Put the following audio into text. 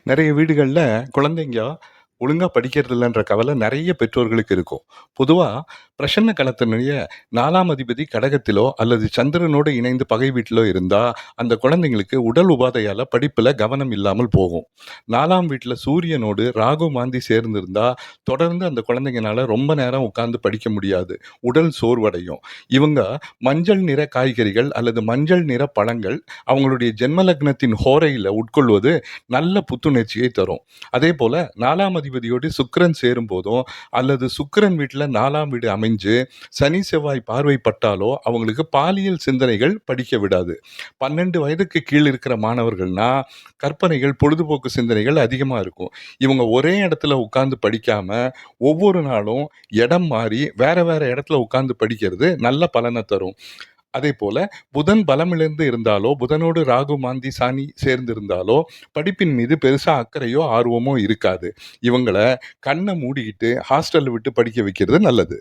நெறைய வீடுகள்ல குழந்தைங்க ஒழுங்கா படிக்கிறது இல்லன்ற கவலை நெறைய பெற்றோர்களுக்கு இருக்கும். பொதுவா பிரசன்ன களத்தினுடைய 4ஆம் அதிபதி கடகத்திலோ அல்லது சந்திரனோடு இணைந்து பகை வீட்டிலோ இருந்தா, அந்த குழந்தைங்களுக்கு உடல் உபாதையால படிப்புல கவனம் இல்லாமல் போகும். 4ஆம் வீட்ல சூரியனோடு ராகு, மாந்தி சேர்ந்திருந்தா, தொடர்ந்து அந்த குழந்தைங்கனால ரொம்ப நேரம் உட்கார்ந்து படிக்க முடியாது. உடல் சோர்வடையும். இவங்க மஞ்சள் நிற காய்கறிகள் அல்லது மஞ்சள் நிற பழங்கள் அவங்களுடைய ஜென்ம லக்னத்தின் ஹோரையில உட்கொள்வது நல்ல புத்துணர்ச்சியை தரும். அதேபோல 4ஆம் அதிபதியோடு சுக்கிரன் சேரும்போதும், அல்லது சுக்கிரன் வீட்ல 4ஆம் வீடு அமைஞ்சு, சனி, செவ்வாய் பார்வை பட்டாலோ, அவங்களுக்கு பாலியல் சிந்தனைகள் படிக்க விடாது. 12 வயதுக்கு கீழ் இருக்கிற மாணவர்கள்னா, கற்பனைகள், பொழுதுபோக்கு சிந்தனைகள் அதிகமா இருக்கும். இவங்க ஒரே இடத்துல உட்கார்ந்து படிக்காம, ஒவ்வொரு நாளும் இடம் மாறி வேற வேற இடத்துல உட்கார்ந்து படிக்கிறது நல்ல பலன தரும். அதேபோல புதன் பலமிழந்து இருந்தாலோ, புதனோடு ராகு, மாந்தி, சனி சேர்ந்திருந்தாலோ, படிப்பின் மீது பெருசா அக்கறையோ, ஆர்வமோ இருக்காது. இவங்கள கண்ண மூடிக்கிட்டு ஹாஸ்டல்ல விட்டு படிக்க வைக்கிறது நல்லது.